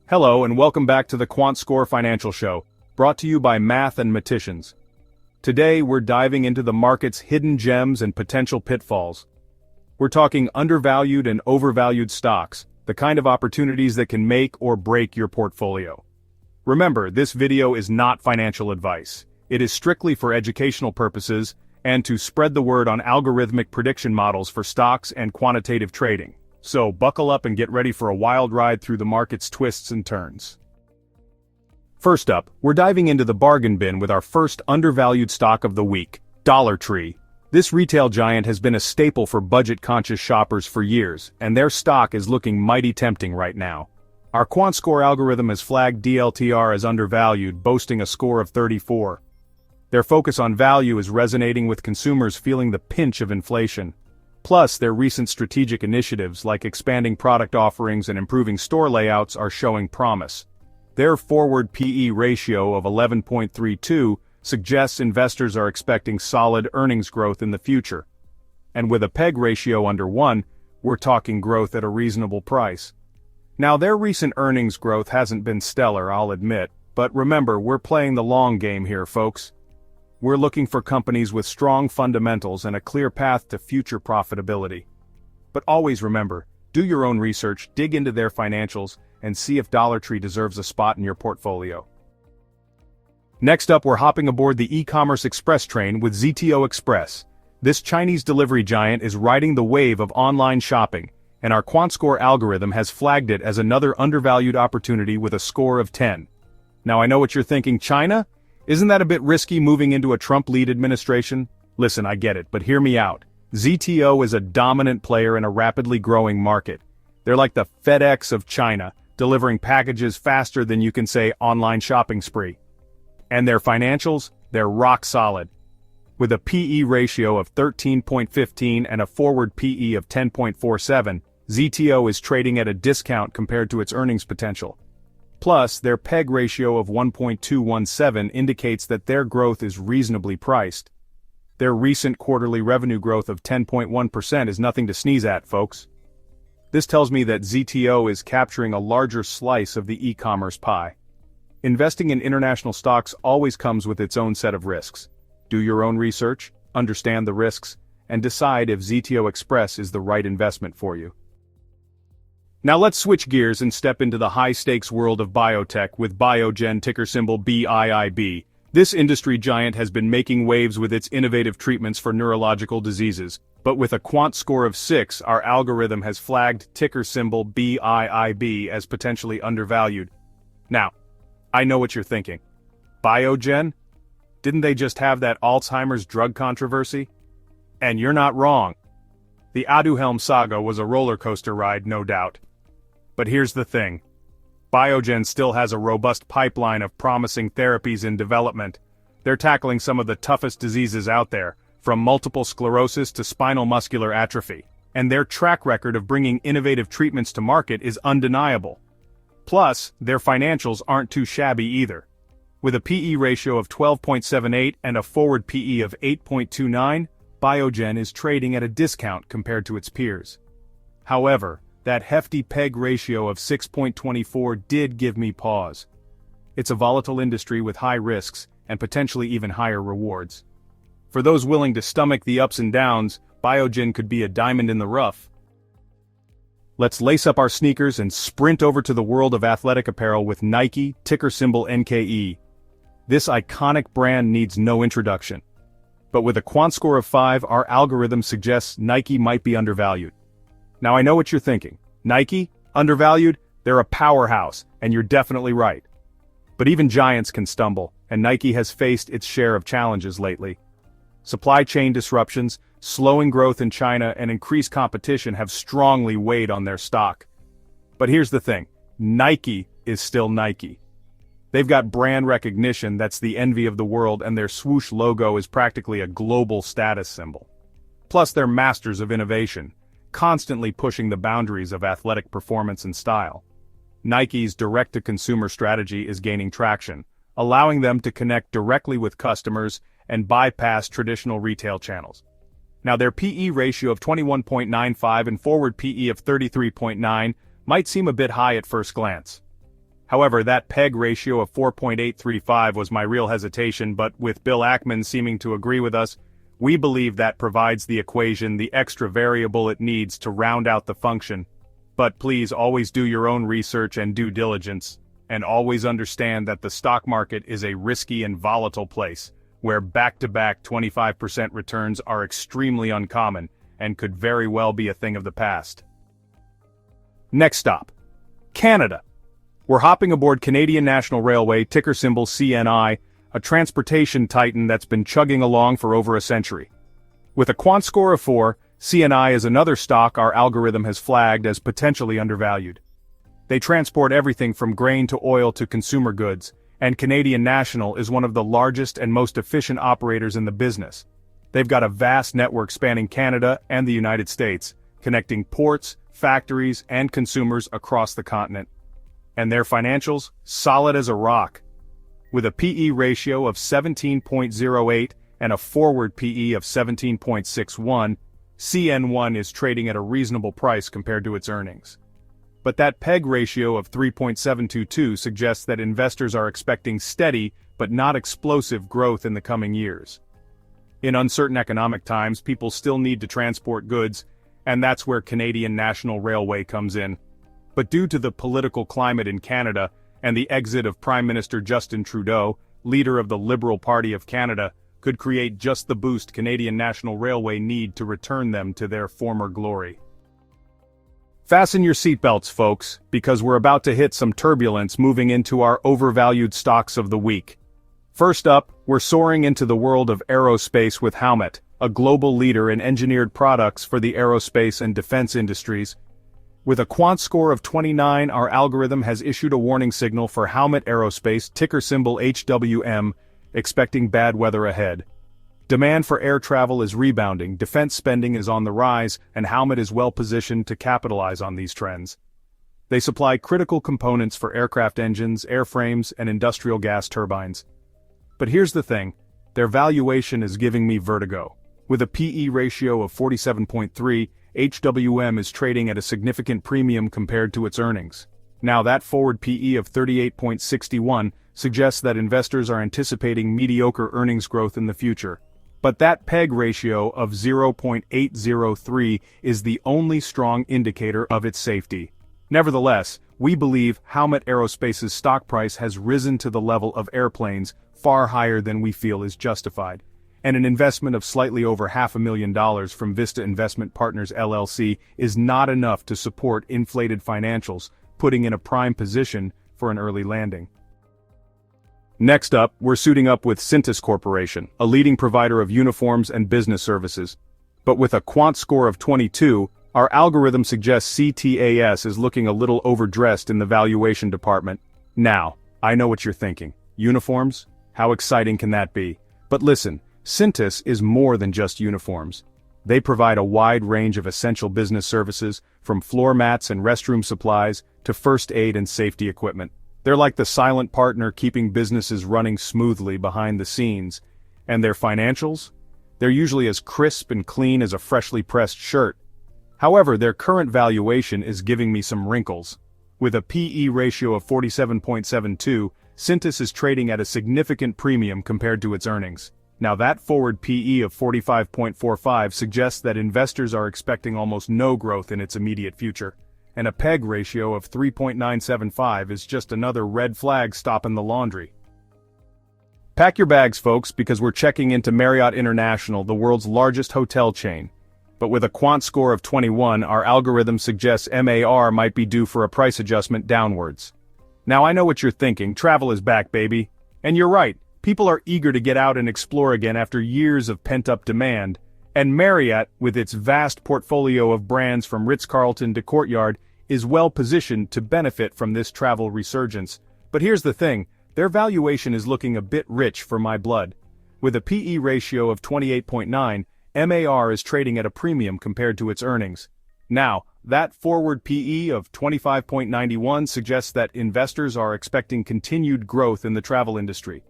Hello and welcome back to the QuantScore Financial Show, brought to you by Math and Maticians. Today we're diving into the market's hidden gems and potential pitfalls. We're talking undervalued and overvalued stocks, the kind of opportunities that can make or break your portfolio. Remember, this video is not financial advice. It is strictly for educational purposes and to spread the word on algorithmic prediction models for stocks and quantitative trading. So buckle up and get ready for a wild ride through the market's twists and turns. First up, we're diving into the bargain bin with our first undervalued stock of the week, Dollar Tree. This retail giant has been a staple for budget-conscious shoppers for years, and their stock is looking mighty tempting right now. Our QuantScore algorithm has flagged DLTR as undervalued, boasting a score of 34. Their focus on value is resonating with consumers feeling the pinch of inflation. Plus, their recent strategic initiatives like expanding product offerings and improving store layouts are showing promise. Their forward PE ratio of 11.32 suggests investors are expecting solid earnings growth in the future. And with a PEG ratio under 1, we're talking growth at a reasonable price. Now, their recent earnings growth hasn't been stellar, I'll admit, but remember, we're playing the long game here, folks. We're looking for companies with strong fundamentals and a clear path to future profitability. But always remember, do your own research, dig into their financials, and see if Dollar Tree deserves a spot in your portfolio. Next up, we're hopping aboard the e-commerce express train with ZTO Express. This Chinese delivery giant is riding the wave of online shopping, and our QuantScore algorithm has flagged it as another undervalued opportunity with a score of 10. Now I know what you're thinking, China? Isn't that a bit risky moving into a Trump-led administration? Listen, I get it, but hear me out. ZTO is a dominant player in a rapidly growing market. They're like the FedEx of China, delivering packages faster than you can say online shopping spree. And their financials? They're rock solid. With a PE ratio of 13.15 and a forward PE of 10.47, ZTO is trading at a discount compared to its earnings potential. Plus, their PEG ratio of 1.217 indicates that their growth is reasonably priced. Their recent quarterly revenue growth of 10.1% is nothing to sneeze at, folks. This tells me that ZTO is capturing a larger slice of the e-commerce pie. Investing in international stocks always comes with its own set of risks. Do your own research, understand the risks, and decide if ZTO Express is the right investment for you. Now let's switch gears and step into the high-stakes world of biotech with Biogen, ticker symbol BIIB. This industry giant has been making waves with its innovative treatments for neurological diseases, but with a quant score of 6, our algorithm has flagged ticker symbol BIIB as potentially undervalued. Now, I know what you're thinking. Biogen? Didn't they just have that Alzheimer's drug controversy? And you're not wrong. The Aduhelm saga was a roller coaster ride, no doubt. But here's the thing. Biogen still has a robust pipeline of promising therapies in development. They're tackling some of the toughest diseases out there, from multiple sclerosis to spinal muscular atrophy. And their track record of bringing innovative treatments to market is undeniable. Plus, their financials aren't too shabby either. With a PE ratio of 12.78 and a forward PE of 8.29, Biogen is trading at a discount compared to its peers. However, that hefty PEG ratio of 6.24 did give me pause. It's a volatile industry with high risks and potentially even higher rewards. For those willing to stomach the ups and downs, Biogen could be a diamond in the rough. Let's lace up our sneakers and sprint over to the world of athletic apparel with Nike, ticker symbol NKE. This iconic brand needs no introduction. But with a quant score of 5, our algorithm suggests Nike might be undervalued. Now I know what you're thinking. Nike? Undervalued? They're a powerhouse, and you're definitely right. But even giants can stumble, and Nike has faced its share of challenges lately. Supply chain disruptions, slowing growth in China, and increased competition have strongly weighed on their stock. But here's the thing. Nike is still Nike. They've got brand recognition that's the envy of the world, and their swoosh logo is practically a global status symbol. Plus, they're masters of innovation, constantly pushing the boundaries of athletic performance and style. Nike's direct-to-consumer strategy is gaining traction, allowing them to connect directly with customers and bypass traditional retail channels. Now, their PE ratio of 21.95 and forward PE of 33.9 might seem a bit high at first glance. However, that PEG ratio of 4.835 was my real hesitation, but with Bill Ackman seeming to agree with us, we believe that provides the equation the extra variable it needs to round out the function. But please always do your own research and due diligence, and always understand that the stock market is a risky and volatile place, where back-to-back 25% returns are extremely uncommon and could very well be a thing of the past. Next stop, Canada. We're hopping aboard Canadian National Railway, ticker symbol CNI, a transportation titan that's been chugging along for over a century. With a quant score of 4, CNI is another stock our algorithm has flagged as potentially undervalued. They transport everything from grain to oil to consumer goods, and Canadian National is one of the largest and most efficient operators in the business. They've got a vast network spanning Canada and the United States, connecting ports, factories, and consumers across the continent. And their financials, solid as a rock. With a PE ratio of 17.08 and a forward PE of 17.61, CN1 is trading at a reasonable price compared to its earnings. But that PEG ratio of 3.722 suggests that investors are expecting steady but not explosive growth in the coming years. In uncertain economic times, people still need to transport goods, and that's where Canadian National Railway comes in. But due to the political climate in Canada and the exit of Prime Minister Justin Trudeau, leader of the Liberal Party of Canada, could create just the boost Canadian National Railway need to return them to their former glory. Fasten your seatbelts, folks, because we're about to hit some turbulence moving into our overvalued stocks of the week. First up, we're soaring into the world of aerospace with Howmet, a global leader in engineered products for the aerospace and defense industries. With a quant score of 29, our algorithm has issued a warning signal for Howmet Aerospace, ticker symbol HWM, expecting bad weather ahead. Demand for air travel is rebounding, defense spending is on the rise, and Howmet is well positioned to capitalize on these trends. They supply critical components for aircraft engines, airframes, and industrial gas turbines. But here's the thing, their valuation is giving me vertigo. With a PE ratio of 47.3, HWM is trading at a significant premium compared to its earnings. Now that forward PE of 38.61 suggests that investors are anticipating mediocre earnings growth in the future. But that PEG ratio of 0.803 is the only strong indicator of its safety. Nevertheless, we believe Howmet Aerospace's stock price has risen to the level of airplanes, far higher than we feel is justified. And an investment of slightly over $500,000 from Vista Investment Partners LLC is not enough to support inflated financials, putting in a prime position for an early landing. Next up, we're suiting up with Cintas Corporation, a leading provider of uniforms and business services. But with a quant score of 22, our algorithm suggests CTAS is looking a little overdressed in the valuation department. Now, I know what you're thinking. Uniforms? How exciting can that be? But listen, Cintas is more than just uniforms. They provide a wide range of essential business services, from floor mats and restroom supplies to first aid and safety equipment. They're like the silent partner keeping businesses running smoothly behind the scenes. And their financials? They're usually as crisp and clean as a freshly pressed shirt. However, their current valuation is giving me some wrinkles. With a PE ratio of 47.72, Cintas is trading at a significant premium compared to its earnings. Now that forward PE of 45.45 suggests that investors are expecting almost no growth in its immediate future. And a PEG ratio of 3.975 is just another red flag stopping the laundry. Pack your bags, folks, because we're checking into Marriott International, the world's largest hotel chain. But with a quant score of 21, our algorithm suggests MAR might be due for a price adjustment downwards. Now I know what you're thinking, travel is back, baby. And you're right, people are eager to get out and explore again after years of pent-up demand. And Marriott, with its vast portfolio of brands from Ritz-Carlton to Courtyard, is well positioned to benefit from this travel resurgence. But here's the thing, their valuation is looking a bit rich for my blood. With a PE ratio of 28.9, MAR is trading at a premium compared to its earnings. Now, that forward PE of 25.91 suggests that investors are expecting continued growth in the travel industry.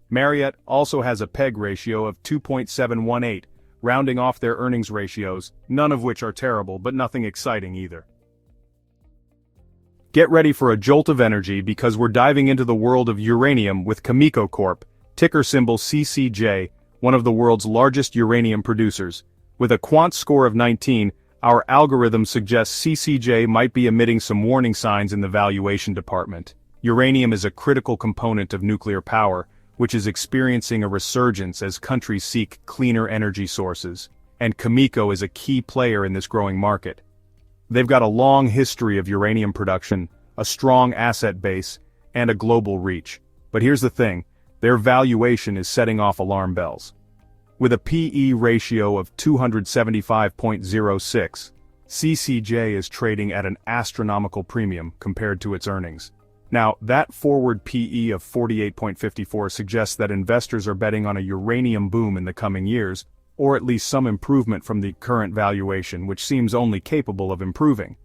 Marriott also has a PEG ratio of 2.718, rounding off their earnings ratios, none of which are terrible but nothing exciting either. Get ready for a jolt of energy because we're diving into the world of uranium with Cameco Corp, ticker symbol CCJ, one of the world's largest uranium producers. With a quant score of 19, our algorithm suggests CCJ might be emitting some warning signs in the valuation department. Uranium is a critical component of nuclear power, which is experiencing a resurgence as countries seek cleaner energy sources, and Cameco is a key player in this growing market. They've got a long history of uranium production, a strong asset base, and a global reach. But here's the thing, their valuation is setting off alarm bells. With a P/E ratio of 275.06, CCJ is trading at an astronomical premium compared to its earnings. Now, that forward P/E of 48.54 suggests that investors are betting on a uranium boom in the coming years, or at least some improvement from the current valuation, which seems only capable of improving.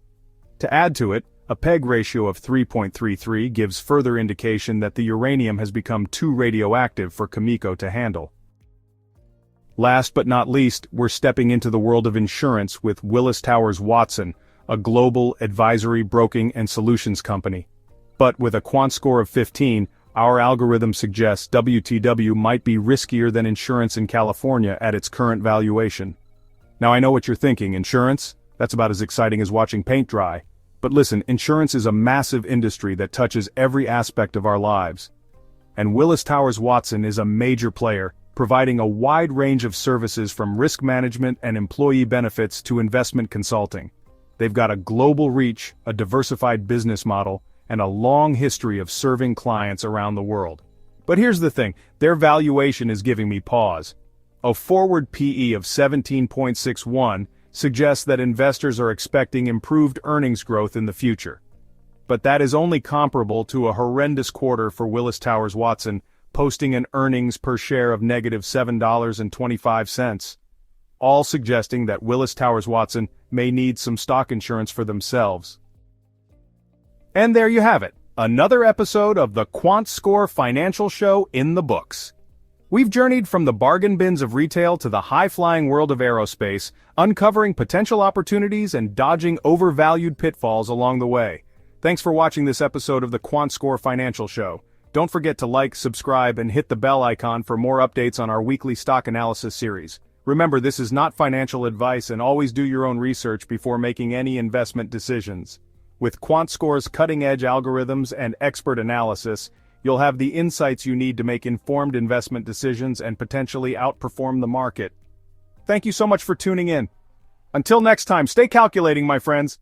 To add to it, a PEG ratio of 3.33 gives further indication that the uranium has become too radioactive for Cameco to handle. Last but not least, we're stepping into the world of insurance with Willis Towers Watson, a global advisory, broking, and solutions company. But with a quant score of 15, our algorithm suggests WTW might be riskier than insurance in California at its current valuation. Now I know what you're thinking, insurance? That's about as exciting as watching paint dry. But listen, insurance is a massive industry that touches every aspect of our lives. And Willis Towers Watson is a major player, providing a wide range of services from risk management and employee benefits to investment consulting. They've got a global reach, a diversified business model, and a long history of serving clients around the world. But here's the thing, their valuation is giving me pause. A forward P/E of 17.61 suggests that investors are expecting improved earnings growth in the future. But that is only comparable to a horrendous quarter for Willis Towers Watson, posting an earnings per share of negative $7.25, all suggesting that Willis Towers Watson may need some stock insurance for themselves. And there you have it, another episode of the QuantScore Financial Show in the books. We've journeyed from the bargain bins of retail to the high-flying world of aerospace, uncovering potential opportunities and dodging overvalued pitfalls along the way. Thanks for watching this episode of the QuantScore Financial Show. Don't forget to like, subscribe, and hit the bell icon for more updates on our weekly stock analysis series. Remember, this is not financial advice, and always do your own research before making any investment decisions. With QuantScore's cutting-edge algorithms and expert analysis, you'll have the insights you need to make informed investment decisions and potentially outperform the market. Thank you so much for tuning in. Until next time, stay calculating, my friends.